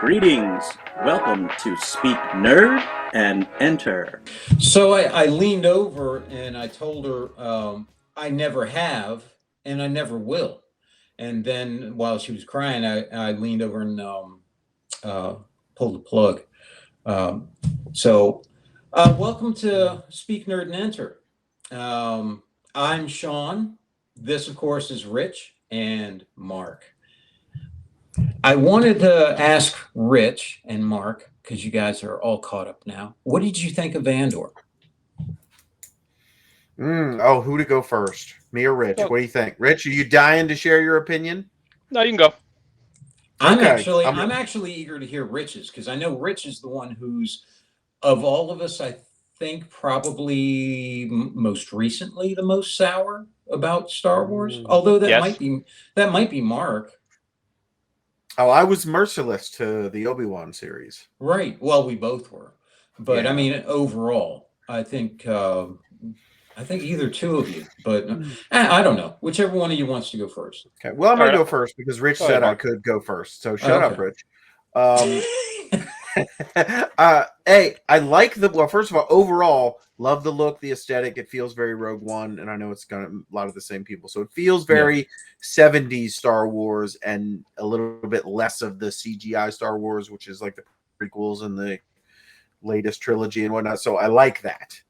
Greetings. Welcome to Speak Nerd and Enter. So I leaned over and I told her I never have and I never will. And then while she was crying, I leaned over and uh, pulled the plug. Um, so welcome to Speak Nerd and Enter. I'm Sean. This, of course, is Rich and Mark. I wanted to ask Rich and Mark, because you guys are all caught up now. What did you think of Andor? Who to go first? Me or Rich? Oh, What do you think? Rich, are you dying to share your opinion? no, you can go. I'm Okay. actually I'm actually eager to hear Rich's because I know Rich is the one who's of all of us, I think probably most recently the most sour about Star Wars. Although Yes. that might be Mark. Oh, I was merciless to the Obi-Wan series. Right. Well, we both were. But I Yeah. mean overall, I think either two of you, but I don't know. Whichever one of you wants to go first. Okay. Well, I'm All going to right. go first because Rich Go ahead, said I Mark. could go first. So shut up, Okay. Rich. Hey, I like well, first of all, overall, love the look, the aesthetic. It feels very Rogue One, and I know it's got a lot of the same people. So it feels very 70s Star Wars and a little bit less of the CGI Star Wars, which is like the prequels and the latest trilogy and whatnot. So I like that.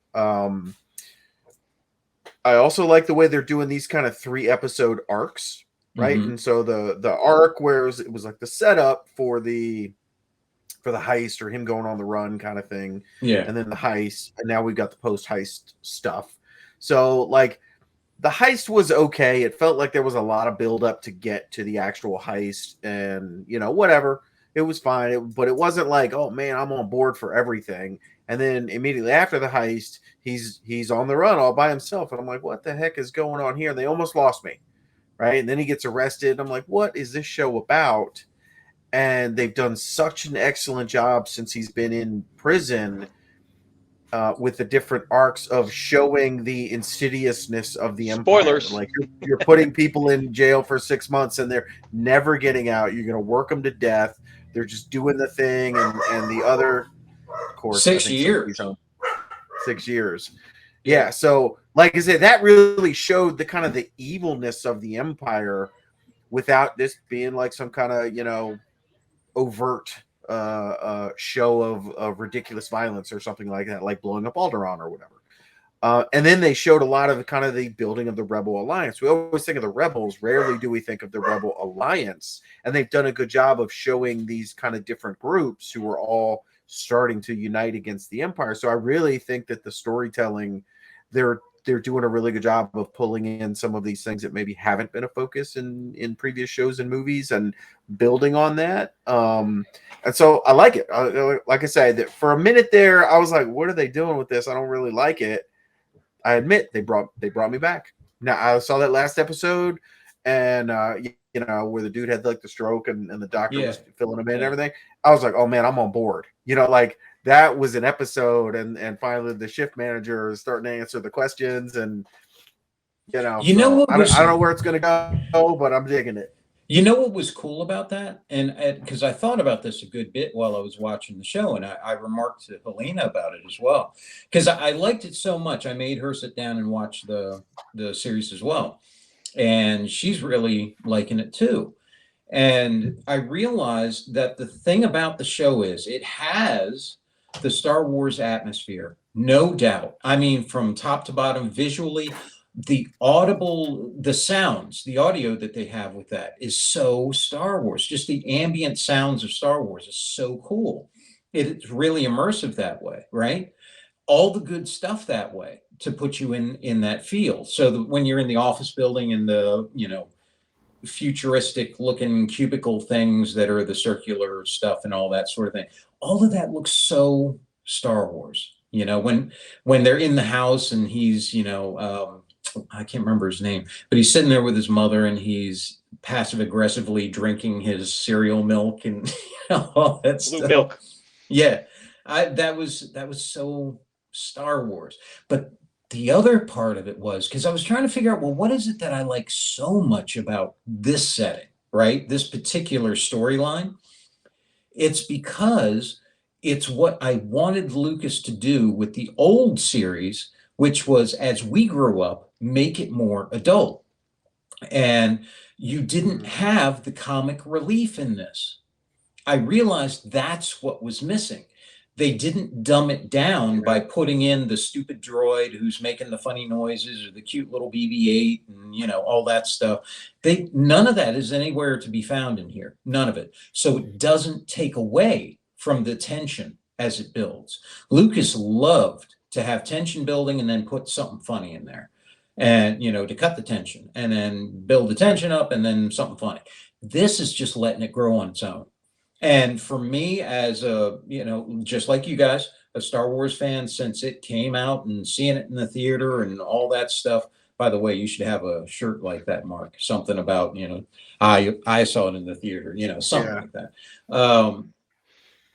I also like the way they're doing these kind of 3-episode arcs, right? Mhm. And so the arc where it was like the setup for the heist or him going on the run kind of thing, Yeah. and then the heist, and now we've got the post heist stuff. So like the heist was okay. It felt like there was a lot of build up to get to the actual heist, and whatever. It was fine, but it wasn't like, oh man, I'm on board for everything. And then immediately after the heist, he's on the run all by himself, and I'm like, what the heck is going on here? And they almost lost me, right? And then he gets arrested. I'm like, what is this show about? And they've done such an excellent job since he's been in prison with the different arcs of showing the insidiousness of the empire. Spoilers. Like you're putting people in jail for 6 months and they're never getting out. You're going to work them to death. They're just doing the thing, and the other, of course, 6 years. 6 years. Yeah. So, like I said, that really showed the kind of the evilness of the empire without this being like some kind of overt show of ridiculous violence or something like that, like blowing up Alderaan or whatever. And then they showed a lot of kind of the building of the Rebel Alliance. We always think of the Rebels. Rarely do we think of the Rebel Alliance. And they've done a good job of showing these kind of different groups who are all starting to unite against the Empire. So I really think that the storytelling, they're doing a really good job of pulling in some of these things that maybe haven't been a focus in previous shows and movies and building on that. And so I like it. Like I said, that for a minute there, I was like, what are they doing with this? I don't really like it. I admit they brought me back. Now I saw that last episode, and where the dude had like the stroke and the doctor was filling him in and everything. I was like, oh man, I'm on board. Like that was an episode, and finally the shift manager is starting to answer the questions, and What I don't know where it's gonna go, but I'm digging it. You know what was cool about that? And because I thought about this a good bit while I was watching the show, and I remarked to Helena about it as well, because I liked it so much. I made her sit down and watch the series as well, and she's really liking it too. And I realized that the thing about the show is it has the Star Wars atmosphere, no doubt. I mean, from top to bottom, visually, the sounds, the audio that they have with that is so Star Wars. Just the ambient sounds of Star Wars is so cool. It's really immersive that way, right? All the good stuff that way to put you in that feel. So that when you're in the office building and the futuristic looking cubicle things that are the circular stuff and all that sort of thing, all of that looks so Star Wars. When they're in the house and he's I can't remember his name, but he's sitting there with his mother and he's passive aggressively drinking his cereal milk and all that Blue stuff. milk. Yeah, that was so Star Wars. But the other part of it was because I was trying to figure out, well, what is it that I like so much about this setting, right? This particular storyline. It's because it's what I wanted Lucas to do with the old series, which was, as we grew up, make it more adult. And you didn't have the comic relief in this. I realized that's what was missing. They didn't dumb it down by putting in the stupid droid who's making the funny noises, or the cute little BB-8, and all that stuff. None of that is anywhere to be found in here. None of it. So it doesn't take away from the tension as it builds. Lucas loved to have tension building and then put something funny in there, and to cut the tension and then build the tension up and then something funny. This is just letting it grow on its own. And for me, as a, just like you guys, a Star Wars fan since it came out, and seeing it in the theater and all that stuff. By the way, you should have a shirt like that, Mark. Something about, I saw it in the theater, something like that.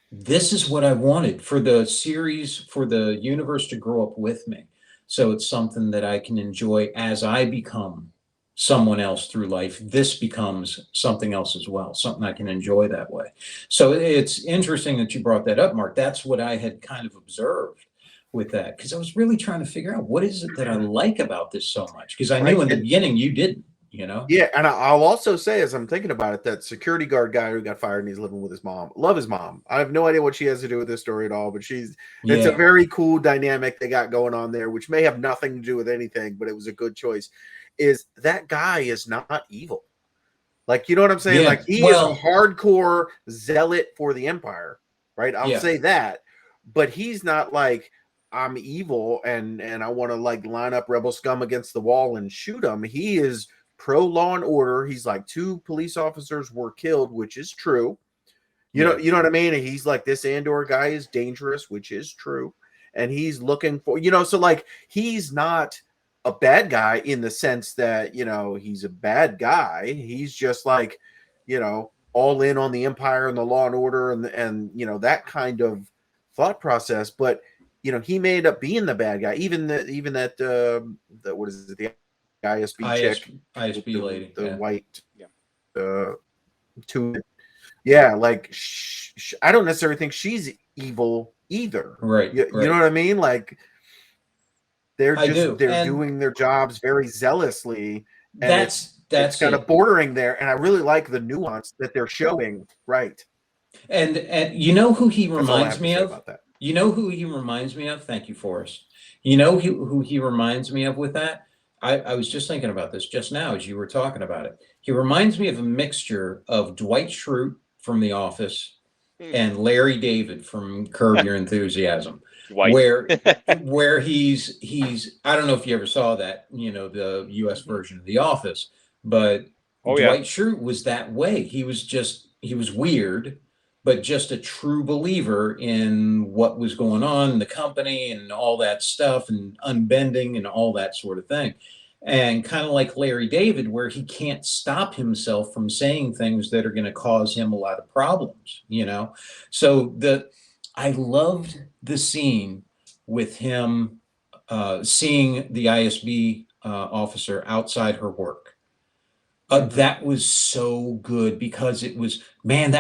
This is what I wanted for the series, for the universe to grow up with me. So it's something that I can enjoy as I become someone else through life. This becomes something else as well, something I can enjoy that way. So it's interesting that you brought that up, Mark. That's what I had kind of observed with that, because I was really trying to figure out what is it that I like about this so much, because I knew in the beginning you didn't. Yeah, and I'll also say, as I'm thinking about it, that security guard guy who got fired and he's living with his mom. Love his mom. I have no idea what she has to do with this story at all, but it's a very cool dynamic they got going on there, which may have nothing to do with anything, but it was a good choice. Is that guy is not evil. Like, you know what I'm saying? Like, he is a hardcore zealot for the Empire, right? I'll say that, but he's not like, I'm evil and I want to like line up rebel scum against the wall and shoot them. He is pro law and order. He's like, 2 police officers were killed, which is true. You know what I mean? And he's like, this Andor guy is dangerous, which is true. And he's looking for, so like, he's not a bad guy in the sense that, he's a bad guy. He's just like, all in on the Empire and the law and order and that kind of thought process. But, he may end up being the bad guy. Even that what is it? The ISB chick, ISB lady, the white, like I don't necessarily think she's evil either, right? You know what I mean? Like they're doing their jobs very zealously, and that's kind of bordering there. And I really like the nuance that they're showing, right? And you know who he reminds me of? You know who he reminds me of? Thank you, Forrest. You know who he reminds me of with that? I was just thinking about this just now as you were talking about it. He reminds me of a mixture of Dwight Schrute from The Office and Larry David from Curb Your Enthusiasm. Where he's I don't know if you ever saw that, the US version of The Office, but Dwight Schrute was that way. He was weird, but just a true believer in what was going on in the company and all that stuff, and unbending and all that sort of thing. And kind of like Larry David, where he can't stop himself from saying things that are going to cause him a lot of problems, So I loved the scene with him seeing the ISB officer outside her work. That was so good, because that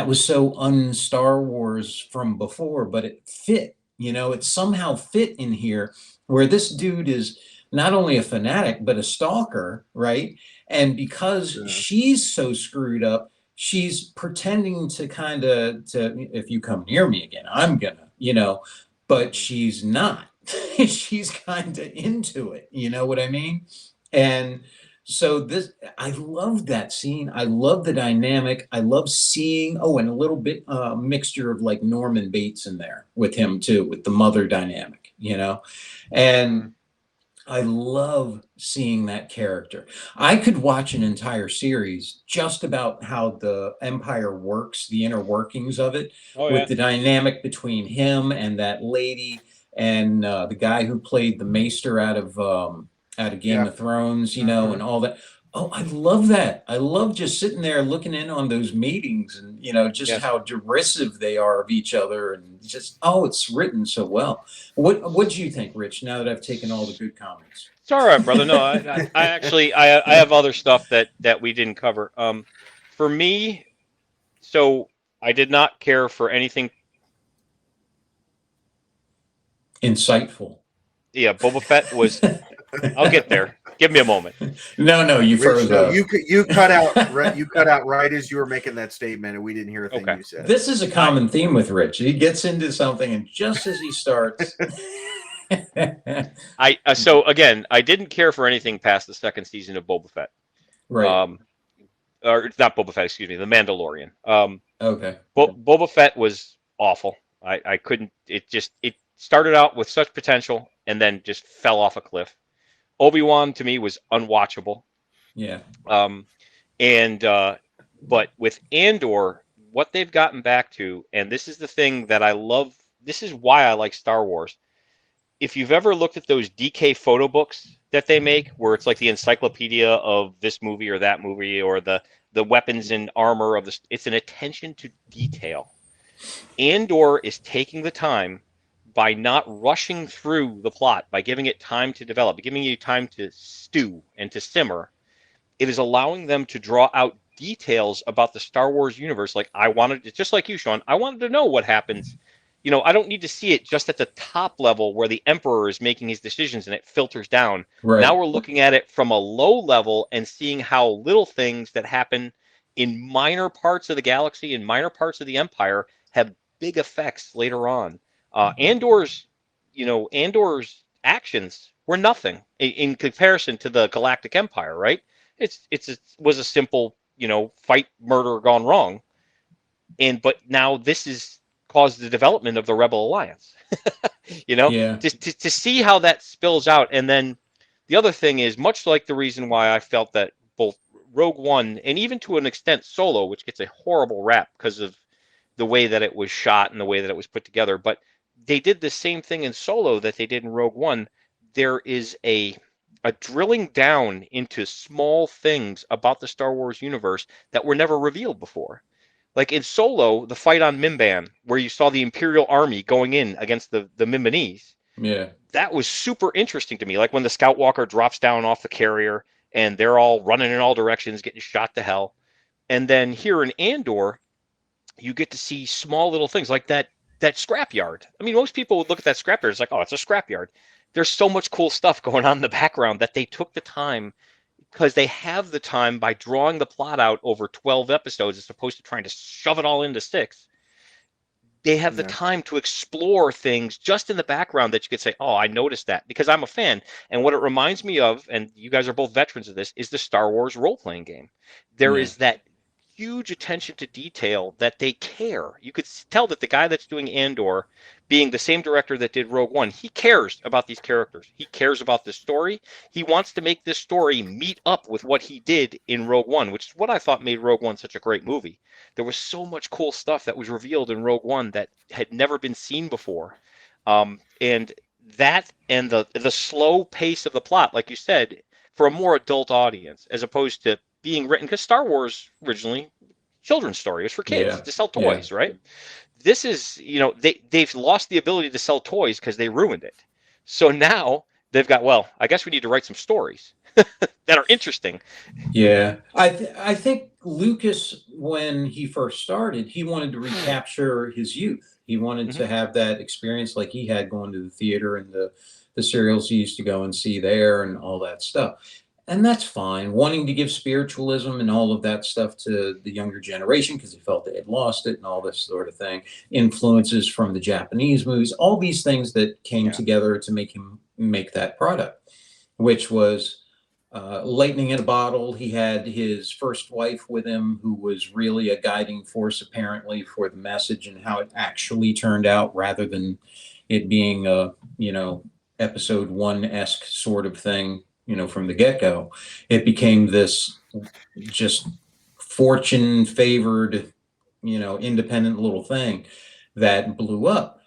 was so un-Star Wars from before, but it fit, it somehow fit in here, where this dude is not only a fanatic, but a stalker, right? And because she's so screwed up, she's pretending to if you come near me again, I'm gonna, but she's not. She's kind of into it, you know what I mean? And so I love that scene. I love the dynamic. I love seeing, and a little bit mixture of like Norman Bates in there with him too, with the mother dynamic, and I love seeing that character. I could watch an entire series just about how the Empire works, the inner workings of it, with the dynamic between him and that lady and the guy who played the Maester out of Game of Thrones, and all that. Oh, I love that. I love just sitting there looking in on those meetings and, just how derisive they are of each other, and just, it's written so well. What do you think, Rich, now that I've taken all the good comments? It's all right, brother. No, I actually have other stuff that we didn't cover. For me, so I did not care for anything. Insightful. Yeah, Boba Fett was. I'll get there. Give me a moment. No, you Rich, froze so up. you cut out right as you were making that statement, and we didn't hear a thing Okay. you said. This is a common theme with Rich. He gets into something, and just as he starts, So again, I didn't care for anything past the second season of Boba Fett. right? Or not Boba Fett, excuse me, The Mandalorian. Okay. Boba Fett was awful. I couldn't. It started out with such potential and then just fell off a cliff. Obi-Wan to me was unwatchable. Yeah. And but with Andor, what they've gotten back to, and this is the thing that I love. This is why I like Star Wars. If you've ever looked at those DK photo books that they make, where it's like the encyclopedia of this movie or that movie, or the weapons and armor of this, it's an attention to detail. Andor is taking the time by not rushing through the plot, by giving it time to develop, giving you time to stew and to simmer. It is allowing them to draw out details about the Star Wars universe. Like I wanted to, just like you, Sean, I wanted to know what happens. I don't need to see it just at the top level where the Emperor is making his decisions and it filters down. Right. Now we're looking at it from a low level and seeing how little things that happen in minor parts of the galaxy and minor parts of the Empire have big effects later on. Andor's actions were nothing in comparison to the Galactic Empire, right? It was a simple, fight, murder gone wrong, but now this has caused the development of the Rebel Alliance. Yeah. To see how that spills out, and then the other thing is much like the reason why I felt that both Rogue One and even to an extent Solo, which gets a horrible rap because of the way that it was shot and the way that it was put together, but they did the same thing in Solo that they did in Rogue One. There is a drilling down into small things about the Star Wars universe that were never revealed before. Like in Solo, the fight on Mimban, where you saw the Imperial Army going in against the Mimbanese, Yeah. that was super interesting to me. Like when the Scout Walker drops down off the carrier and they're all running in all directions, getting shot to hell. And then here in Andor, you get to see small little things like that scrapyard. I mean, most people would look at that scrapyard, it's like, oh, it's a scrapyard. There's so much cool stuff going on in the background that they took the time, because they have the time by drawing the plot out over 12 episodes as opposed to trying to shove it all into 6. They have the time to explore things just in the background that you could say, oh, I noticed that because I'm a fan. And what it reminds me of, and you guys are both veterans of this, is the Star Wars role-playing game. There is that huge attention to detail that they care. You could tell that the guy that's doing Andor, being the same director that did Rogue One, he cares about these characters. He cares about this story. He wants to make this story meet up with what he did in Rogue One, which is what I thought made Rogue One such a great movie. There was so much cool stuff that was revealed in Rogue One that had never been seen before. And that and the slow pace of the plot, like you said, for a more adult audience, as opposed to being written, because Star Wars originally children's story, it was for kids to sell toys, right? This is, they've lost the ability to sell toys because they ruined it. So now they've got, well, I guess we need to write some stories that are interesting. Yeah. I think Lucas, when he first started, he wanted to recapture his youth. He wanted to have that experience like he had going to the theater and the serials he used to go and see there and all that stuff. And that's fine. Wanting to give spiritualism and all of that stuff to the younger generation because he felt they had lost it and all this sort of thing. Influences from the Japanese movies, all these things that came together to make him make that product, which was lightning in a bottle. He had his first wife with him, who was really a guiding force, apparently, for the message and how it actually turned out, rather than it being a, episode 1-esque sort of thing, from the get-go. It became this just fortune favored, independent little thing that blew up.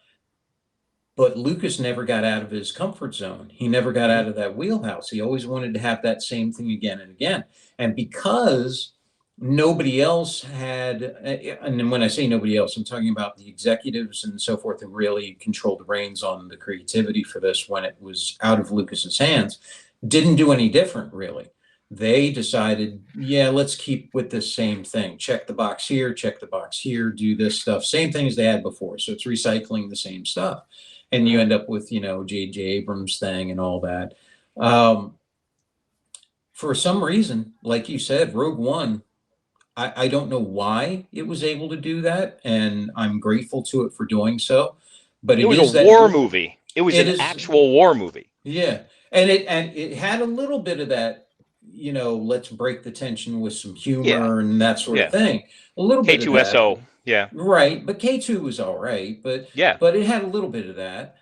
But Lucas never got out of his comfort zone. He never got out of that wheelhouse. He always wanted to have that same thing again and again. And because nobody else had, and when I say nobody else, I'm talking about the executives and so forth who really controlled the reins on the creativity for this when it was out of Lucas's hands, didn't do any different, really. they decided, yeah, let's keep with the same thing. Check the box here, check the box here, do this stuff. Same thing as they had before. So it's recycling the same stuff. And you end up with, J.J. Abrams thing and all that. For some reason, like you said, Rogue One, I don't know why it was able to do that. And I'm grateful to it for doing so. But It was is a war movie. It was it an is, actual war movie. yeah. And it had a little bit of that, let's break the tension with some Yeah. humor and that sort of Yeah. thing. A little bit of that. K2SO. Yeah. Right. But K2 was all right, but Yeah. it had a little bit of that.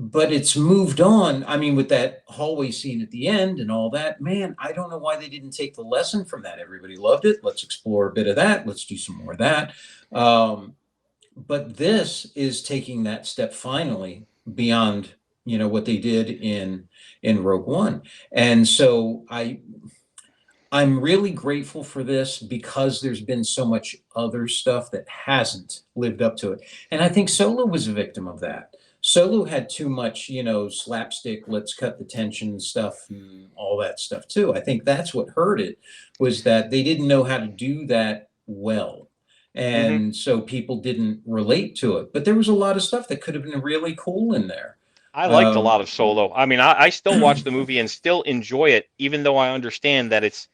But it's moved on. I mean, with that hallway scene at the end and all that, man, I don't know why they didn't take the lesson from that. Everybody loved it. Let's explore a bit of that. Let's do some more of that. But this is taking that step finally beyond, what they did in Rogue One. And so I'm really grateful for this because there's been so much other stuff that hasn't lived up to it. And I think Solo was a victim of that. Solo had too much, slapstick, let's cut the tension stuff and all that stuff too. I think that's what hurt it, was that they didn't know how to do that well. And so people didn't relate to it. But there was a lot of stuff that could have been really cool in there. I liked a lot of Solo. I mean, I still watch the movie and still enjoy it, even though I understand that it's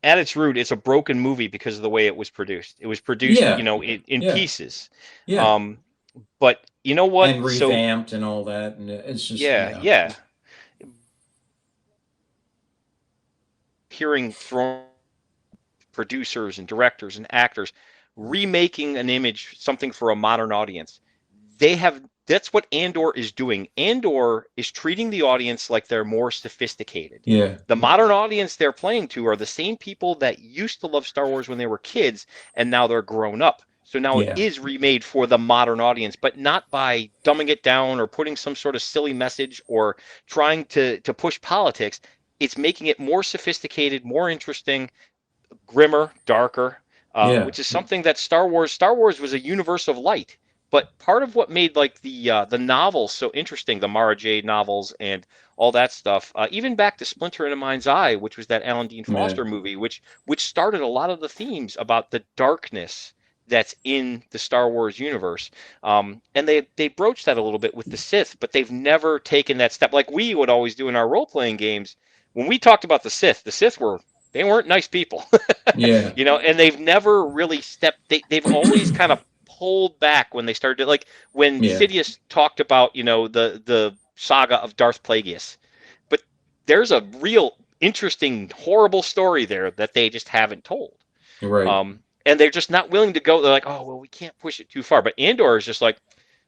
at its root, it's a broken movie because of the way it was produced. It was produced, Yeah. in Yeah. pieces. Yeah. But you know what? And revamped and all that. And it's just, yeah. Hearing from producers and directors and actors remaking an image, something for a modern audience. That's what Andor is doing. Andor is treating the audience like they're more sophisticated. Yeah. The modern audience they're playing to are the same people that used to love Star Wars when they were kids, and now they're grown up. So now it is remade for the modern audience, but not by dumbing it down or putting some sort of silly message or trying to push politics. It's making it more sophisticated, more interesting, grimmer, darker, which is something that Star Wars was a universe of light. But part of what made like the novels so interesting, the Mara Jade novels and all that stuff, even back to Splinter in a Mind's Eye, which was that Alan Dean Foster movie, which started a lot of the themes about the darkness that's in the Star Wars universe. And they broached that a little bit with the Sith, but they've never taken that step like we would always do in our role-playing games. When we talked about the Sith they weren't nice people. Yeah. And they've never really they've always kind of pulled back when they started, like when Sidious talked about, the saga of Darth Plagueis. But there's a real interesting, horrible story there that they just haven't told. Right. And they're just not willing to go. They're like, oh, well, we can't push it too far. But Andor is just like,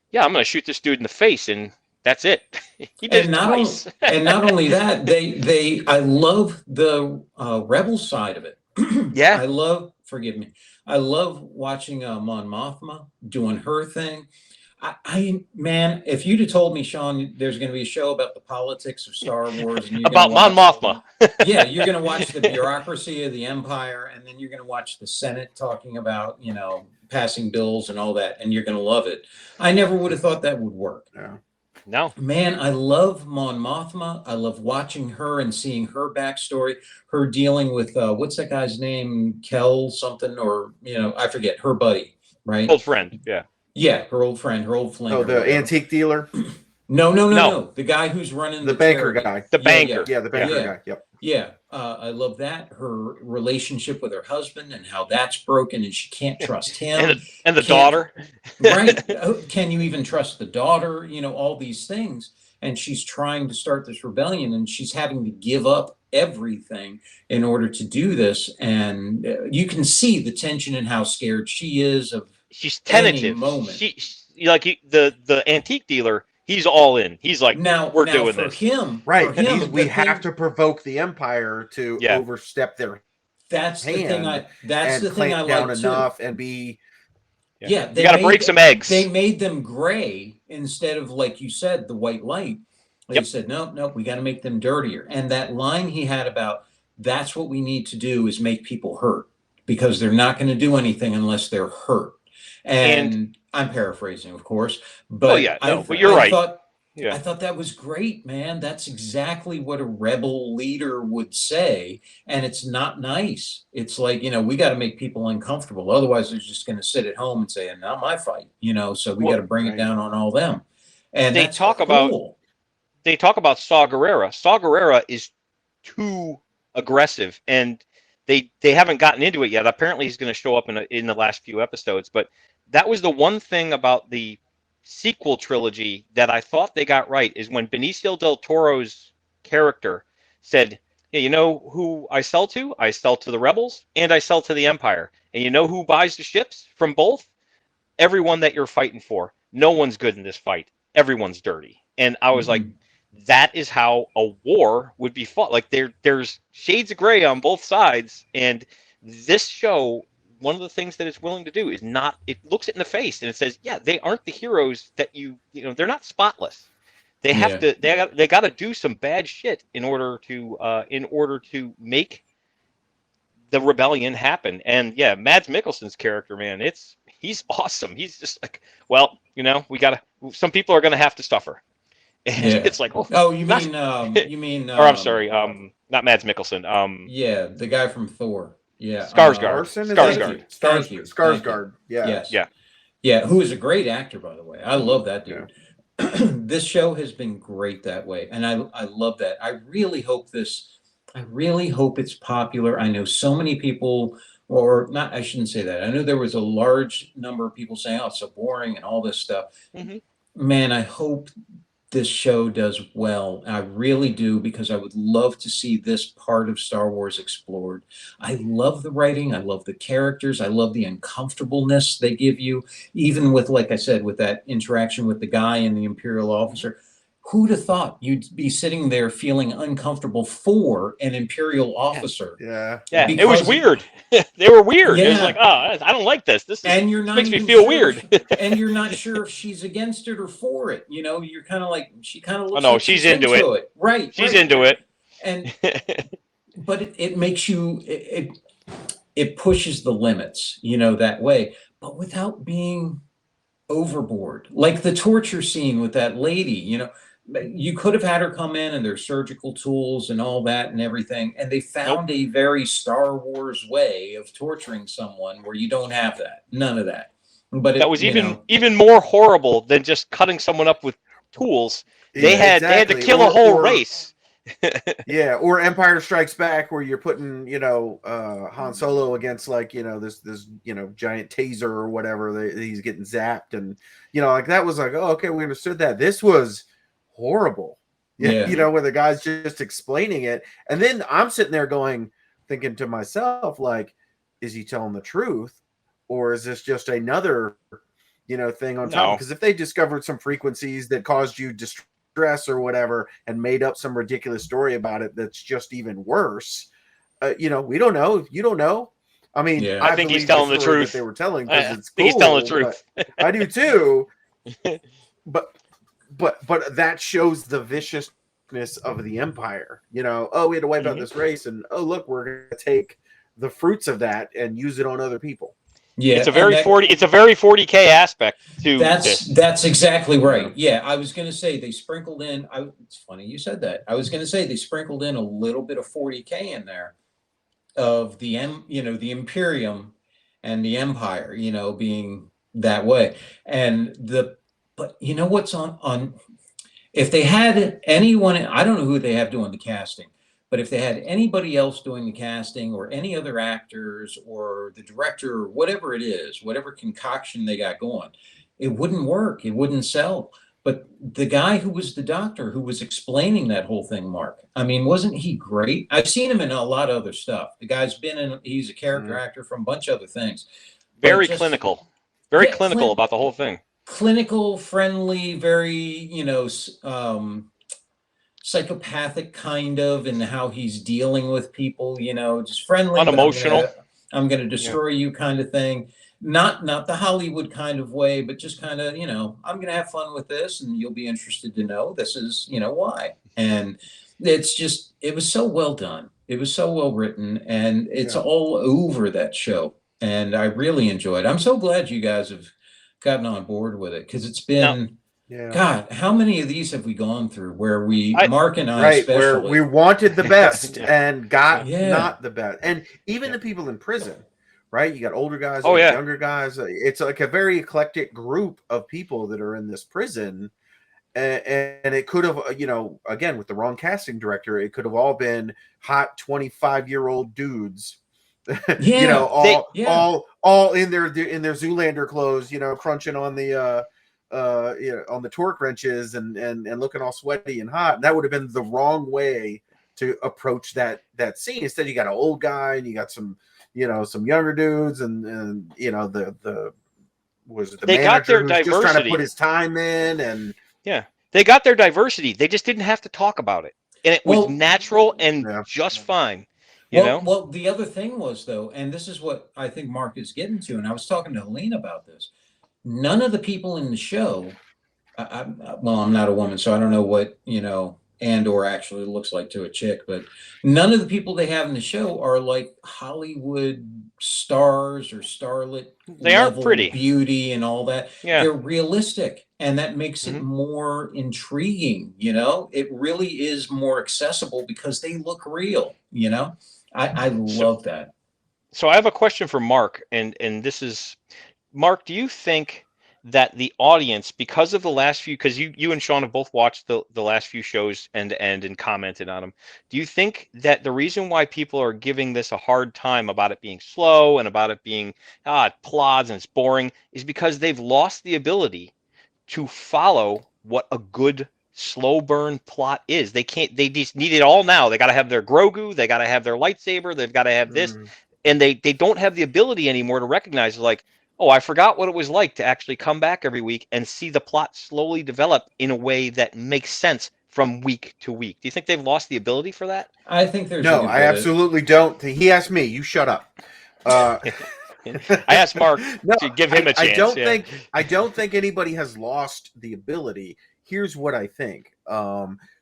yeah, I'm going to shoot this dude in the face, and that's it. He did it twice. And not only that, I love the rebel side of it. Yeah. Forgive me. I love watching Mon Mothma doing her thing. Man, if you'd have told me, Sean, there's going to be a show about the politics of Star Wars, and about Mon Mothma. Yeah, you're going to watch the bureaucracy of the Empire, and then you're going to watch the Senate talking about, passing bills and all that, and you're going to love it. I never would have thought that would work. Yeah. No. Man, I love Mon Mothma. I love watching her and seeing her backstory, her dealing with, what's that guy's name? Kel something, or, I forget, her buddy, right? Old friend, yeah. Yeah, her old friend, her old flame. Oh, the antique dealer? No. The guy who's running the banker guy. The banker. Yeah, the banker guy. Yep. Yeah, I love that. Her relationship with her husband and how that's broken, and she can't trust him. and the daughter. Right. Can you even trust the daughter? All these things. And she's trying to start this rebellion, and she's having to give up everything in order to do this. And you can see the tension and how scared she is of she's tentative. any moment. She like the antique dealer. He's all in. He's like, we're doing for this. Him, right. For him, we have to provoke the Empire to overstep their That's the thing I down like enough too. And be. Yeah, you got to break some eggs. They made them gray instead of, like you said, the white light. They said, no, we got to make them dirtier. And that line he had about, that's what we need to do is make people hurt, because they're not going to do anything unless they're hurt. And I'm paraphrasing, of course, but but you're right. Yeah. I thought that was great, man. That's exactly what a rebel leader would say. And it's not nice. It's like, we got to make people uncomfortable. Otherwise, they're just going to sit at home and say, not my fight, so we got to bring it down on all them. And they that's talk cool. about Saw Gerrera. Saw Gerrera is too aggressive, and they haven't gotten into it yet. Apparently, he's going to show up in the last few episodes. But that was the one thing about the sequel trilogy that I thought they got right, is when Benicio del Toro's character said, "Hey, you know who I sell to? I sell to the rebels, and I sell to the Empire. And you know who buys the ships from both? Everyone that you're fighting for. No one's good in this fight. Everyone's dirty." And I was like, that is how a war would be fought. Like there's shades of gray on both sides, and this show, one of the things that it's willing to do is not. It looks it in the face and it says, "Yeah, they aren't the heroes that they're not spotless. They have to. They got to do some bad shit in order to make the rebellion happen." And yeah, Mads Mikkelsen's character, man, he's awesome. He's just like, well, some people are gonna have to suffer. And it's like, you mean or I'm sorry, not Mads Mikkelsen. the guy from Thor. Yeah. Skarsgård. Skarsgård. Yeah. Yes. Yeah, who is a great actor, by the way. I love that dude. Yeah. This show has been great that way. And I love that. I really hope it's popular. I know so many people, or not, I shouldn't say that. I know there was a large number of people saying, "Oh, it's so boring," and all this stuff. Mm-hmm. Man, I hope this show does well. I really do, because I would love to see this part of Star Wars explored. I love the writing. I love the characters. I love the uncomfortableness they give you, even with, like I said, with that interaction with the guy and the Imperial officer. Who'd have thought you'd be sitting there feeling uncomfortable for an Imperial officer? Yeah. It was weird. They were weird. Yeah. It was like, I don't like this. This makes me feel weird. And you're not sure if she's against it or for it. You're kind of like, she kind of looks. Oh no, she's into it. Right. She's into it. And but it makes you it pushes the limits, that way, but without being overboard. Like the torture scene with that lady, you could have had her come in and their surgical tools and all that and everything. And they found a very Star Wars way of torturing someone where you don't have that. None of that. But that was even more horrible than just cutting someone up with tools. They had to kill a whole race. Yeah, or Empire Strikes Back, where you're putting, Han Solo against this giant taser or whatever. He's getting zapped, and that was like, oh, okay, we understood that. This was horrible. Yeah. Where the guy's just explaining it, and then I'm sitting there thinking to myself, like, is he telling the truth, or is this just another thing on top? Because if they discovered some frequencies that caused you distress or whatever and made up some ridiculous story about it that's just even worse, we don't know. You don't know. I mean, I think he's telling the truth. They were telling, because it's cool. He's telling the truth. I do too. But that shows the viciousness of the Empire. We had to wipe out this race, and look, we're going to take the fruits of that and use it on other people. Yeah, it's a very 40K aspect to this. That's exactly right. Yeah, I was going to say they sprinkled in. It's funny you said that. I was going to say they sprinkled in a little bit of 40K in there of the the Imperium and the Empire, being that way. But what's on if they had anyone, I don't know who they have doing the casting, but if they had anybody else doing the casting, or any other actors, or the director, or whatever it is, whatever concoction they got going, it wouldn't work. It wouldn't sell. But the guy who was the doctor, who was explaining that whole thing, Mark, I mean, wasn't he great? I've seen him in a lot of other stuff. The guy's he's a character actor from a bunch of other things. Very clinical. Very clinical about the whole thing. Clinical, friendly, very, psychopathic kind of, in how he's dealing with people, just friendly, unemotional. I'm gonna destroy you kind of thing. Not the Hollywood kind of way, but just kind of, I'm gonna have fun with this, and you'll be interested to know this is, why. And it was so well done. It was so well written, and it's all over that show. And I really enjoyed it. I'm so glad you guys have gotten on board with it, because it's been Yeah. God, how many of these have we gone through where I- Mark and I Right, where especially, we wanted the best Yeah. and got Yeah. not the best. And even Yeah. the people in prison, right? You got older guys, Oh, you got yeah. younger guys. It's like a very eclectic group of people that are in this prison. And it could have, again, with the wrong casting director, it could have all been hot 25-year-old dudes, Yeah. They Yeah. all in their Zoolander clothes, crunching on the on the torque wrenches and looking all sweaty and hot. And that would have been the wrong way to approach that scene. Instead, you got an old guy and you got some younger dudes and the was it the they got manager their who's just trying to put diversity. his time in and Yeah. They got their diversity. They just didn't have to talk about it. And it was Well, natural and yeah. just fine. You well, know? well, the other thing was though, and this is what I think Mark is getting to, and I was talking to Helene about this. None of the people in the show, well, I'm not a woman, so I don't know what, Andor actually looks like to a chick, but none of the people they have in the show are like Hollywood stars or starlet They aren't level pretty. beauty and all that. Yeah. They're realistic, and that makes it Mhm. more intriguing, It really is more accessible because they look real, I So love that. so I have a question for Mark, and this is Mark, do you think that the audience, because of the last few, because you and Sean have both watched the last few shows end to end and commented on them, do you think that the reason why people are giving this a hard time about it being slow and about it being it plods and it's boring is because they've lost the ability to follow what a good slow burn plot is? They can't. They just need it all now. They got to have their Grogu. They got to have their lightsaber. They've got to have this, Mm. and they don't have the ability anymore to recognize like, oh, I forgot what it was like to actually come back every week and see the plot slowly develop in a way that makes sense from week to week. Do you think they've lost the ability for that? I think there's a No, good I bit of absolutely don't. He asked me, you shut up. Uh, I asked Mark no, to give him a I chance. don't Yeah. think anybody has lost the ability. Here's what I think.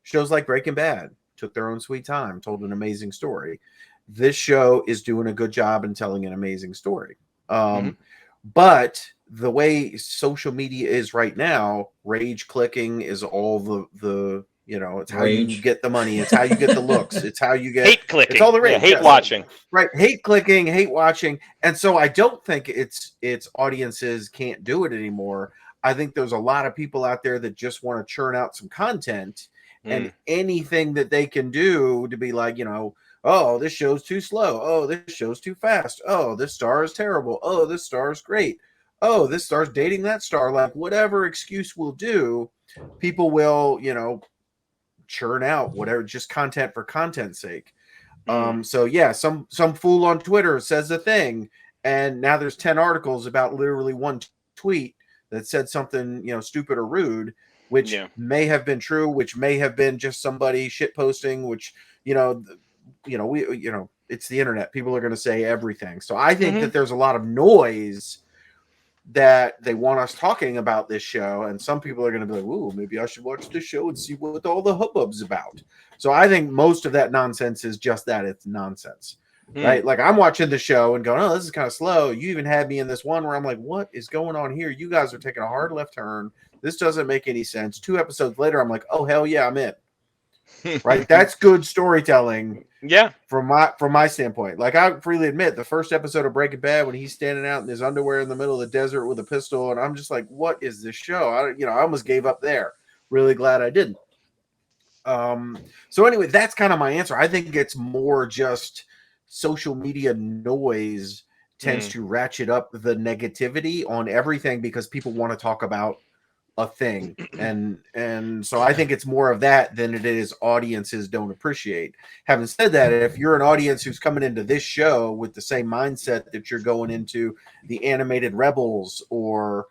Shows like Breaking Bad took their own sweet time, told an amazing story. This show is doing a good job in telling an amazing story. Mm-hmm. But the way social media is right now, rage clicking is all the it's how you rage. get the money, it's how you get the looks, it's how you get Hate it's clicking. all the Yeah, rage. hate Yes. watching. Right, hate clicking, hate watching. And so I don't think it's audiences can't do it anymore. I think there's a lot of people out there that just want to churn out some content and Mm. anything that they can do to be like, oh, this show's too slow. Oh, this show's too fast. Oh, this star is terrible. Oh, this star is great. Oh, this star's dating that star. Like whatever excuse will do, people will, churn out whatever, just content for content's sake. So yeah, some fool on Twitter says a thing, and now there's 10 articles about literally one tweet that said something, stupid or rude, which Yeah. may have been true, which may have been just somebody shit posting, which, it's the internet. People are going to say everything. So I think Mm-hmm. that there's a lot of noise that they want us talking about this show, and some people are going to be like, "Ooh, maybe I should watch this show and see what all the hubbub's about." So I think most of that nonsense is just that, it's nonsense, right? Like I'm watching the show and going, "Oh, this is kind of slow." You even had me in this one where I'm like, "What is going on here? You guys are taking a hard left turn. This doesn't make any sense." 2 episodes later, I'm like, "Oh hell yeah, I'm in." Right? That's good storytelling. Yeah. From my standpoint. Like I freely admit, the first episode of Breaking Bad, when he's standing out in his underwear in the middle of the desert with a pistol, and I'm just like, what is this show? I almost gave up there. Really glad I didn't. So anyway, that's kind of my answer. I think it's more just social media noise tends to ratchet up the negativity on everything because people want to talk about a thing, and so I think it's more of that than it is audiences don't appreciate. Having said that, if you're an audience who's coming into this show with the same mindset that you're going into the animated Rebels or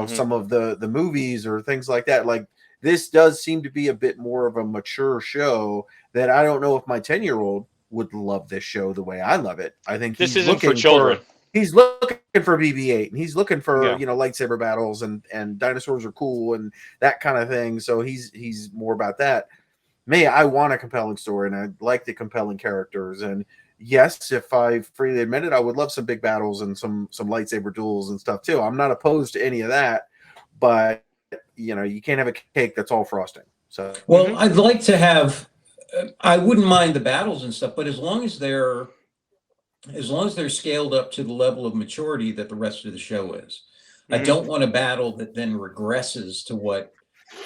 some of the movies or things like that, like this does seem to be a bit more of a mature show that I don't know if my 10-year-old would love this show the way I love it. I think This he's isn't for looking children. he's looking for BB-8 and he's looking for Yeah. lightsaber battles and dinosaurs are cool and that kind of thing. So he's more about that. Me, I want a compelling story and I like the compelling characters. And yes, if I freely admit it, I would love some big battles and some lightsaber duels and stuff too. I'm not opposed to any of that, but you can't have a cake that's all frosting. So Well, I'd like to have. I wouldn't mind the battles and stuff, but as long as they're scaled up to the level of maturity that the rest of the show is. I don't want a battle that then regresses to what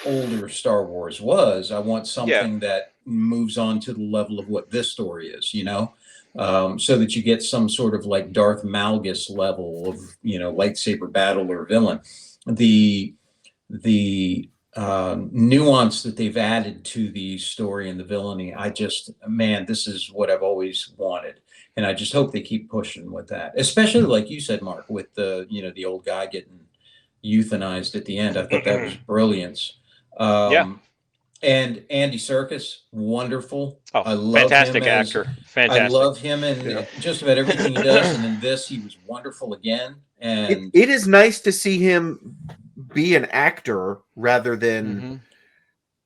older Star Wars was. I want something that moves on to the level of what this story is, so that you get some sort of like Darth Malgus level of, lightsaber battle or villain. The nuance that they've added to the story and the villainy, this is what I've always wanted. And I just hope they keep pushing with that, especially like you said, Mark, with the old guy getting euthanized at the end. I thought that was brilliance. And Andy Serkis, wonderful. Oh, I love fantastic him actor. Fantastic. I love him in just about everything he does. And in this, he was wonderful again. And it is nice to see him be an actor rather than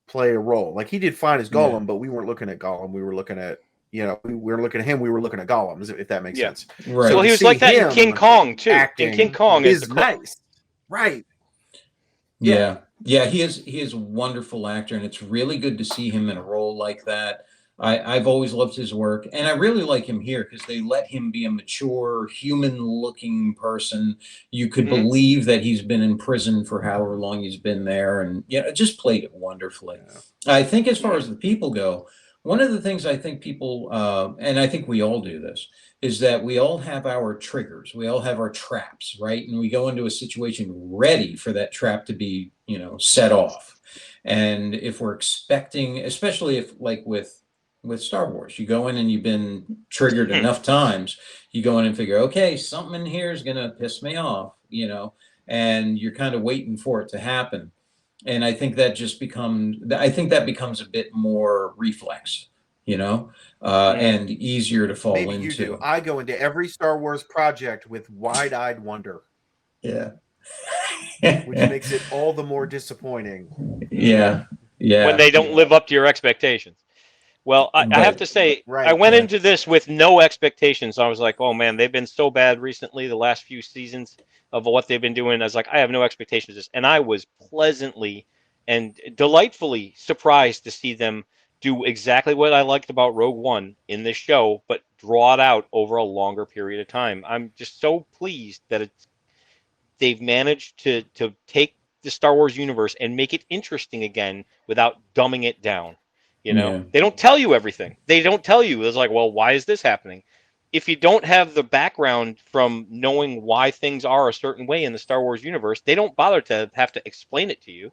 play a role. Like he did fine as Gollum, but we weren't looking at Gollum. We were looking at we were looking at him. We were looking at Gollum, if that makes sense. Right. So well, he was like that in King Kong too. In King Kong is nice, right? Yeah, he is a wonderful actor, and it's really good to see him in a role like that. I've always loved his work, and I really like him here because they let him be a mature, human-looking person. You could believe that he's been in prison for however long he's been there, and just played it wonderfully. Yeah. I think as far as the people go, one of the things I think people, and I think we all do this, is that we all have our triggers. We all have our traps, right? And we go into a situation ready for that trap to be, set off. And if we're expecting, especially if like with Star Wars, you go in and you've been triggered enough times, you go in and figure, okay, something in here is going to piss me off, and you're kind of waiting for it to happen. And I think that becomes a bit more reflex, and easier to fall Maybe into. You do. I go into every Star Wars project with wide-eyed wonder. Yeah. Which makes it all the more disappointing. Yeah. When they don't live up to your expectations. Well, I have to say, I went into this with no expectations. I was like, oh man, they've been so bad recently, the last few seasons of what they've been doing. I was like, I have no expectations. And I was pleasantly and delightfully surprised to see them do exactly what I liked about Rogue One in this show, but draw it out over a longer period of time. I'm just so pleased that they've managed to take the Star Wars universe and make it interesting again without dumbing it down. They don't tell you everything. They don't tell you. It's like, well, why is this happening? If you don't have the background from knowing why things are a certain way in the Star Wars universe, they don't bother to have to explain it to you.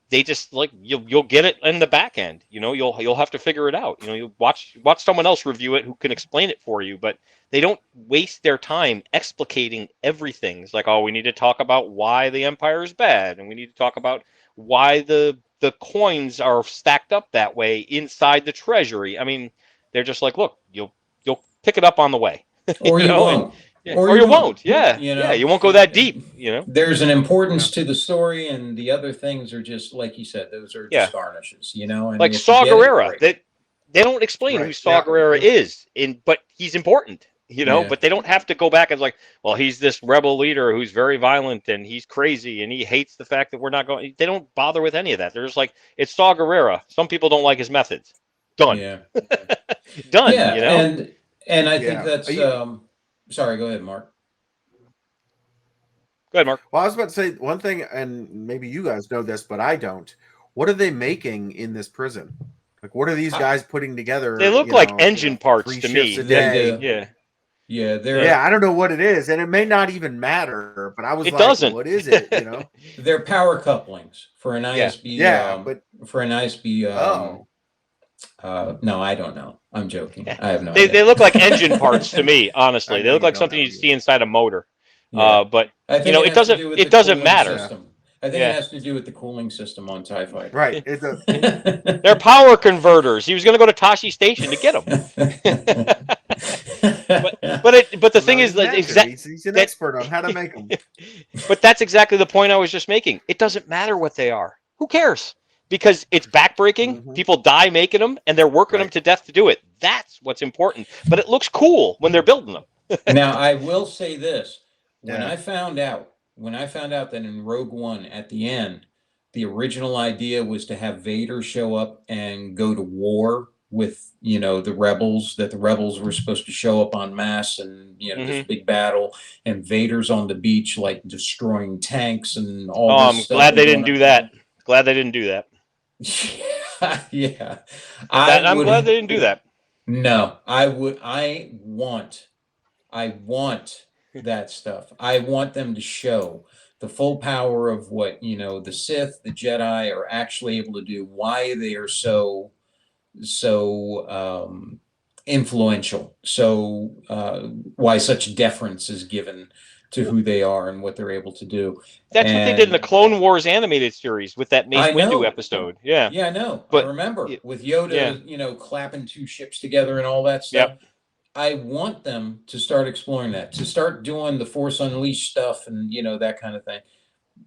They just you'll get it in the back end. You'll have to figure it out. You watch someone else review it who can explain it for you, but they don't waste their time explicating everything. It's like, oh, we need to talk about why the Empire is bad, and we need to talk about why the coins are stacked up that way inside the treasury. I mean, they're just like, look, you'll pick it up on the way, or you won't. Or you won't. Yeah. You won't go that deep, There's an importance to the story, and the other things are just, like you said, those are just garnishes, And like Saw Gerrera. They don't explain who Saw Gerrera is, but he's important, but they don't have to go back and like, well, he's this rebel leader who's very violent and he's crazy and he hates the fact that we're not going. They don't bother with any of that. They're just like, it's Saw Gerrera. Some people don't like his methods. Done. Yeah. Done. Yeah. And I think that's, sorry, go ahead, Mark. Go ahead, Mark. Well, I was about to say one thing, and maybe you guys know this, but I don't. What are they making in this prison? Like, what are these guys putting together? They look like engine parts to me. Yeah, I don't know what it is, and it may not even matter. But I was like, what is it? They're power couplings for an ISB. For an ISB. No, I don't know. I'm joking. I have no idea. They look like engine parts to me, honestly. They look like something you see inside a motor. Yeah. But it doesn't matter. System. I think it has to do with the cooling system on TIE Fighter. Right. They're power converters. He was going to go to Tashi Station to get them. but the thing is that he's an expert on how to make them. But that's exactly the point I was just making. It doesn't matter what they are. Who cares? Because it's backbreaking. Mm-hmm. People die making them, and they're working them to death to do it. That's what's important. But it looks cool when they're building them. Now, I will say this: when I found out that in Rogue One at the end, the original idea was to have Vader show up and go to war with, the rebels, that the rebels were supposed to show up en masse and, this big battle, and Vader's on the beach, like destroying tanks and all Oh, this I'm stuff. glad they didn't do that. Glad they didn't do that. Yeah. I'm glad they didn't do that. No, I want that stuff. I want them to show the full power of what, the Sith, the Jedi are actually able to do, why they are so influential. So why such deference is given to who they are and what they're able to do. That's what they did in the Clone Wars animated series with that Mace I know. Windu episode. Yeah. Yeah, I know. But I remember with Yoda, clapping two ships together and all that stuff. Yep. I want them to start exploring that, to start doing the Force Unleashed stuff and, that kind of thing.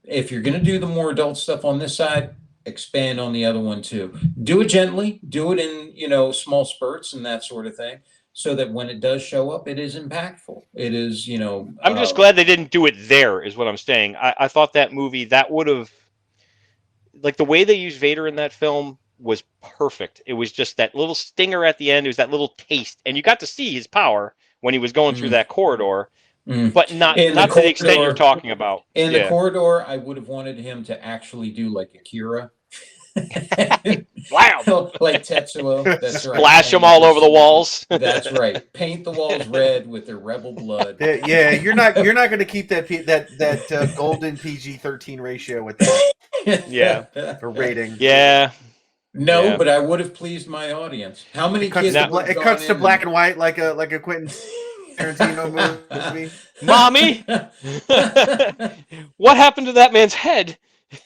If you're going to do the more adult stuff on this side, expand on the other one too. Do it gently, do it in, small spurts and that sort of thing, so that when it does show up, it is impactful. It is, I'm just glad they didn't do it there, is what I'm saying. I thought that movie, that would have, like, the way they used Vader in that film was perfect. It was just that little stinger at the end. It was that little taste, and you got to see his power when he was going through that corridor, but not to the extent you're talking about. In the corridor, I would have wanted him to actually do like Akira. Wow. Like Tetsuo. That's right. Splash them all over the walls. That's right. Paint the walls red with their rebel blood. Yeah, you're not going to keep that golden PG-13 ratio with that. Yeah. Or rating. Yeah. No, but I would have pleased my audience. How many kids? It cuts to black and white like a Quentin Tarantino movie. Mommy, what happened to that man's head?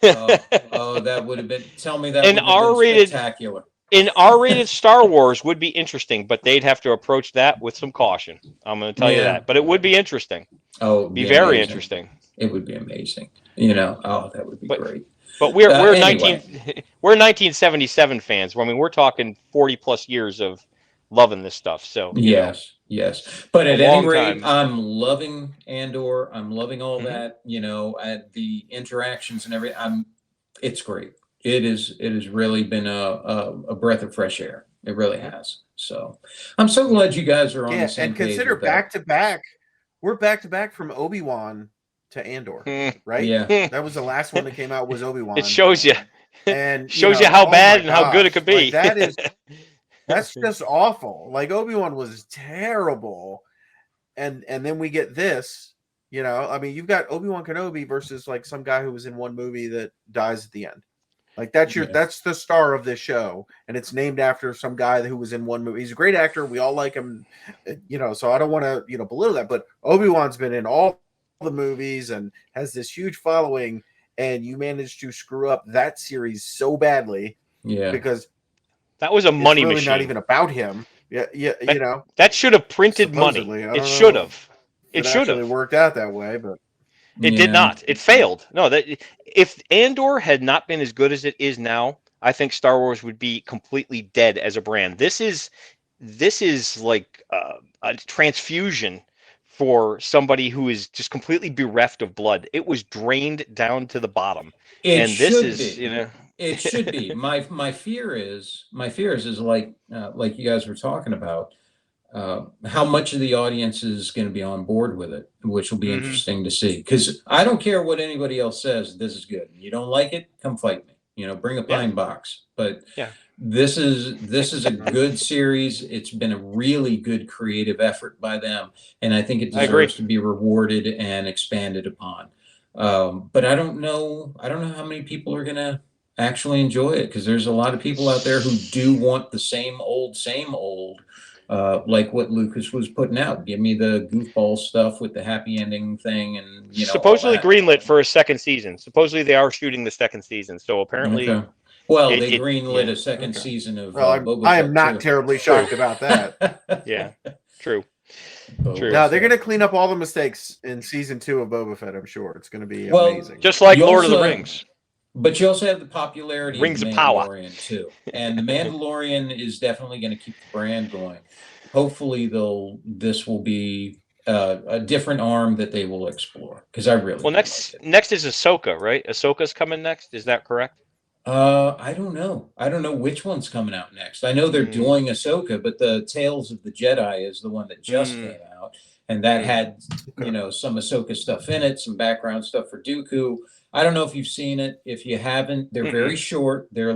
That would have been. Tell me that. An R-rated, spectacular. An R-rated Star Wars would be interesting, but they'd have to approach that with some caution. I'm going to tell you that, but it would be interesting. Oh, be very interesting. It would be amazing. That would be great. But we're anyway. 1977 fans. I mean, we're talking 40 plus years of loving this stuff. So yes. But at any rate, time. I'm loving Andor. I'm loving all that. At the interactions and everything. It's great. It has really been a breath of fresh air. It really has. So I'm so glad you guys are on the same page. And consider back to back. We're back to back from Obi-Wan to Andor, right? Yeah, that was the last one that came out was Obi-Wan. It shows you, and shows you how bad and how good it could be. Like that's just awful. Like Obi-Wan was terrible, and then we get this. I mean, you've got Obi-Wan Kenobi versus like some guy who was in one movie that dies at the end. Like that's the star of this show, and it's named after some guy who was in one movie. He's a great actor. We all like him, So I don't want to belittle that, but Obi-Wan's been in all the movies and has this huge following, and you managed to screw up that series so badly. Yeah, because that was a money really machine. Not even about him. Yeah. That should have printed money. It should have. It should have worked out that way, but it did not. It failed. No, if Andor had not been as good as it is now, I think Star Wars would be completely dead as a brand. This is like a transfusion for somebody who is just completely bereft of blood. It was drained down to the bottom. It should be. My fear is like you guys were talking about, how much of the audience is going to be on board with it, which will be interesting to see. Because I don't care what anybody else says. This is good. You don't like it? Come fight me. Bring a pine box. But this is a good series. It's been a really good creative effort by them, and I think it deserves to be rewarded and expanded upon. But I don't know how many people are going to actually enjoy it, because there's a lot of people out there who do want the same old, like what Lucas was putting out. Give me the goofball stuff with the happy ending thing, and supposedly greenlit for a second season. Supposedly they are shooting the second season, so apparently. Okay. Well, they greenlit a second season of. Boba I am not terribly shocked about that. Yeah, true. No, they're going to clean up all the mistakes in season 2 of Boba Fett. I'm sure it's going to be amazing. Just like Lord of the Rings. But you also have the popularity Rings of of Mandalorian Power too, and the Mandalorian is definitely going to keep the brand going. Hopefully, this will be a different arm that they will explore. because I really Well, do next like it. next is Ahsoka, right? Ahsoka's coming next. Is that correct? I don't know. I don't know which one's coming out next. I know they're Mm, doing Ahsoka, but the Tales of the Jedi is the one that just mm, came out, and that mm, had, Okay. some Ahsoka stuff in it, some background stuff for Dooku. I don't know if you've seen it. If you haven't, they're mm-mm, very short. They're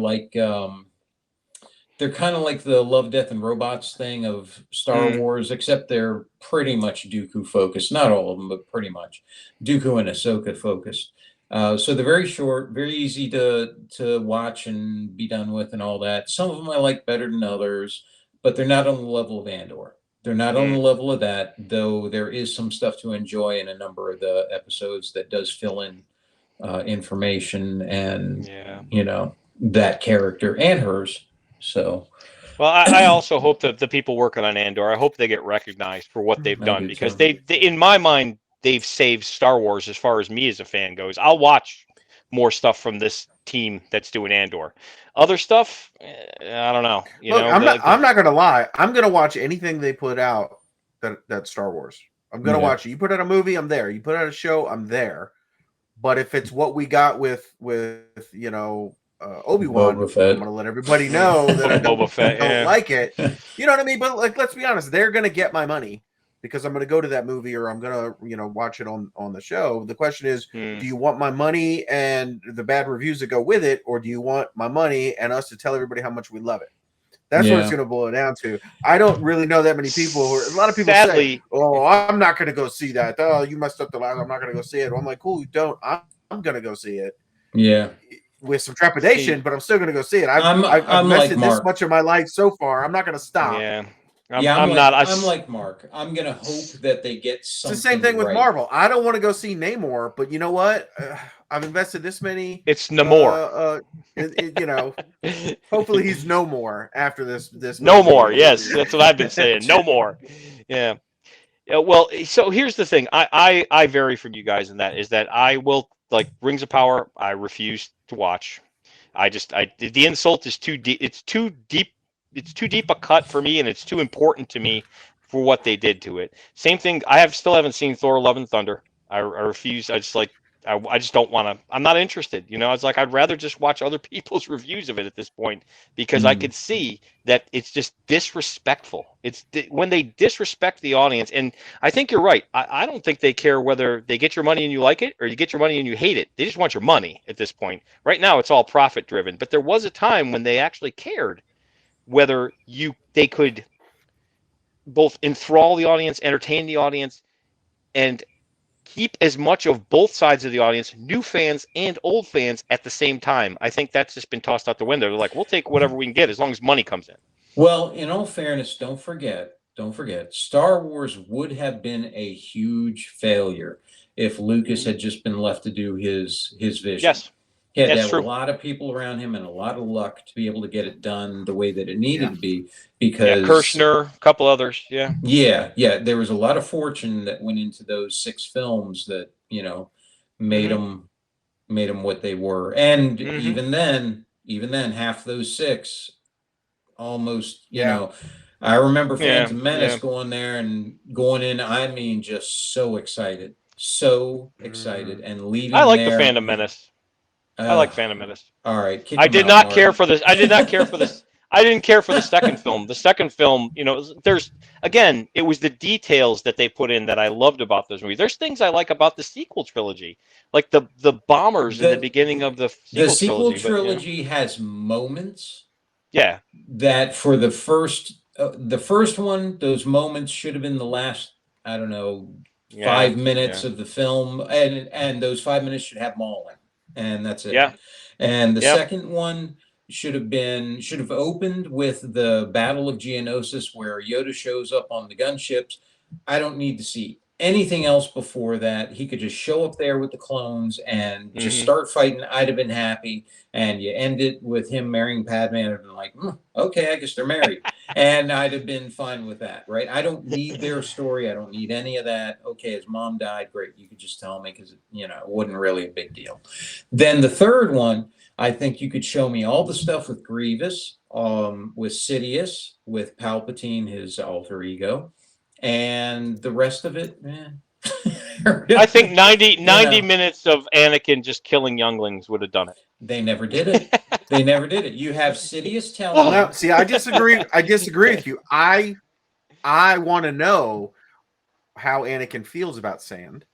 kind of like the Love, Death, and Robots thing of Star mm, Wars, except they're pretty much Dooku focused. Not all of them, but pretty much Dooku and Ahsoka focused. So they're very short, very easy to watch and be done with, and all that. Some of them I like better than others, but they're not on the level of Andor. They're not on the mm. level of that, though. There is some stuff to enjoy in a number of the episodes that does fill in information and Yeah. that character and hers. So Well, I also hope that the people working on Andor, I hope they get recognized for what they've I done do because too. they in my mind, they've saved Star Wars as far as me as a fan goes. I'll watch more stuff from this team that's doing Andor. Other stuff, I don't know. You Look, know, I'm not gonna lie. I'm gonna watch anything they put out that's Star Wars. I'm gonna Yeah. watch it. You put out a movie, I'm there. You put out a show, I'm there. But if it's what we got with Obi-Wan, Boba I'm Fett. gonna let everybody know that I Boba Fett. don't Yeah, like it. You know what I mean? But like, let's be honest, they're gonna get my money because I'm gonna go to that movie or I'm gonna watch it on the show. The question is, mm, do you want my money and the bad reviews that go with it, or do you want my money and us to tell everybody how much we love it? That's what it's Yeah. going to boil down to. I don't really know that many people. A lot of people say, sadly, "Oh, I'm not going to go see that. Oh, you messed up the last. I'm not going to go see it." I'm like, "Cool, you don't. I'm going to go see it Yeah. with some see, trepidation, but I'm still going to go see it. I've I'm like invested this Mark. much of my life so far. I'm not going to stop." yeah, Yeah, I'm not. I'm like Mark. I'm gonna hope that they get It's the same something thing with right. Marvel. I don't want to go see Namor, but you know what? I've invested this many. It's Uh, Namor. uh, it, you know, hopefully he's no more after this No movie more. and Yes, that's what I've been saying. No more. Yeah. Yeah, well, so here's the thing. I vary from you guys in that is that I will like Rings of Power. I refuse to watch. The insult is too deep. It's too deep. It's too deep a cut for me, and it's too important to me for what they did to it. Same thing. Still haven't seen Thor: Love and Thunder. I refuse. I just don't want to. I'm not interested. It's like I'd rather just watch other people's reviews of it at this point because I Mm. could see that it's just disrespectful. When they disrespect the audience, and I think you're right. I don't think they care whether they get your money and you like it or you get your money and you hate it. They just want your money at this point. Right now, it's all profit driven. But there was a time when they actually cared whether they could both enthrall the audience, entertain the audience, and keep as much of both sides of the audience, new fans and old fans, at the same time. I think that's just been tossed out the window. They're like, we'll take whatever we can get as long as money comes in. Well, in all fairness, don't forget, Star Wars would have been a huge failure if Lucas Mm-hmm. had just been left to do his vision. Yes, He had to that's have a true. lot of people around him and a lot of luck to be able to get it done the way that it yeah. needed to be. Yeah, Because Kirshner, a couple others. Yeah. yeah, there was a lot of fortune that went into those 6 films that made Mm-hmm. them made them what they were. And Mm-hmm. even then, half those 6 almost, Yeah. I remember Yeah. Phantom Menace Yeah. going there and going in, I mean, just so excited, Mhm. and I leaving like the there. Phantom Menace. I Uh, like Phantom Menace. all right, kick I him did out, not Mark. care for this. I did not care for this. I didn't care for the second film. The second film, there's again, it was the details that they put in that I loved about those movies. There's things I like about the sequel trilogy, like the bombers in the The beginning of the the sequel sequel trilogy. But trilogy has moments yeah, that for the first one, those moments should have been the last, I don't know, yeah, 5 minutes yeah, of the film, and those 5 minutes should have mauling, and that's it. yeah, And the yep. second one should have opened with the Battle of Geonosis, where Yoda shows up on the gunships. I don't need to see anything else before that. He could just show up there with the clones and just Hmm. start fighting. I'd have been happy. And you end it with him marrying Padme, and I'd been like, okay, I guess they're married. And I'd have been fine with that, right? I don't need their story. I don't need any of that. Okay, his mom died. Great. You could just tell me because, it wasn't really a big deal. Then the third one, I think you could show me all the stuff with Grievous, with Sidious, with Palpatine, his alter ego, and the rest of it, I think 90 know. minutes of Anakin just killing younglings would have done it. They never did it. They never did it. You have Sidious telling No, him. see, I disagree. I disagree with you. I want to know how Anakin feels about sand.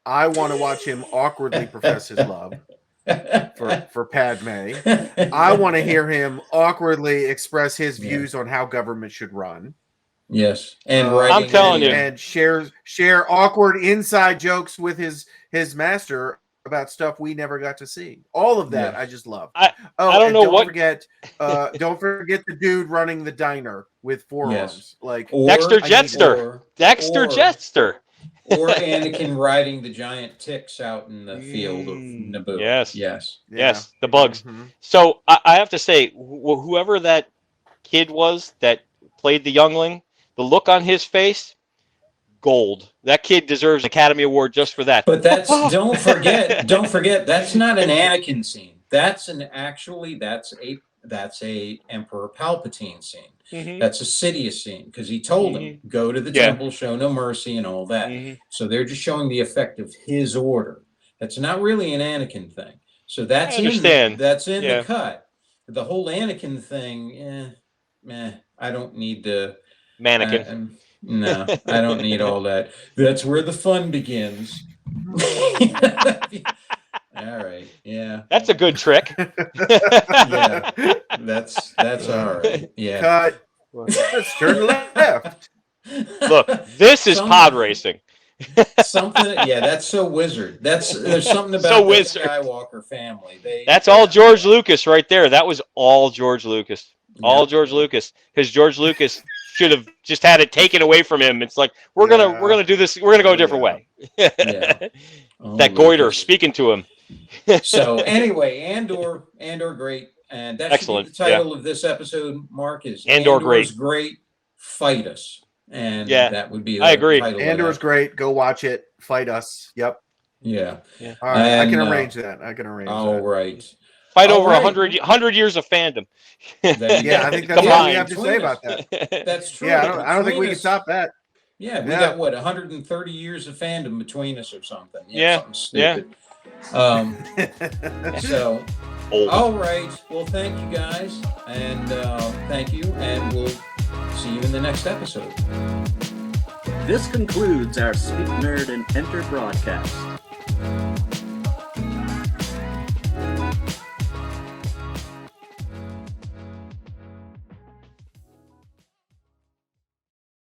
I want to watch him awkwardly profess his love for Padme. I want to hear him awkwardly express his views on how government should run. Yes, and I'm telling you, and share awkward inside jokes with his master about stuff we never got to see. All of that, I just love. I don't know what. Forget, don't forget the dude running the diner with forearms, like Dexter Jetster. Dexter Jetster. Or Anakin riding the giant ticks out in the field of Naboo. Yes, the bugs. Mm-hmm. So I have to say, whoever that kid was that played the youngling, the look on his face, gold. That kid deserves an Academy Award just for that. But that's don't forget, that's not an Anakin scene. That's a Emperor Palpatine scene. Mm-hmm. That's a Sidious scene because he told him go to the temple, show no mercy, and all that. Mm-hmm. So they're just showing the effect of his order. That's not really an Anakin thing. So that's in the cut. The whole Anakin thing, I don't need the mannequin. No, I don't need all that. That's where the fun begins. All right. Yeah. That's a good trick. Yeah. That's all right. Yeah. Cut. Let's turn left. Look, this is pod racing. That's so wizard. There's something about the Skywalker family. That's all George Lucas right there. That was all George Lucas. All George Lucas. Because George Lucas should have just had it taken away from him. It's like we're gonna do this. We're gonna go a different way. That goiter speaking to him. So anyway, Andor, great, and that should be the title of this episode. Mark is Andor's great. Fight us, and that would be. I agree. Andor's great. Go watch it. Fight us. Yep. Yeah. All right. And, I can arrange that. All right. Fight over 100 years of fandom. I think that's all we have to say about that. That's true. Yeah, I don't think we can stop that. Yeah, we got 130 years of fandom between us or something. Something stupid. So, all right. Well, thank you guys, and thank you, and we'll see you in the next episode. This concludes our Speak Nerd and Enter broadcast.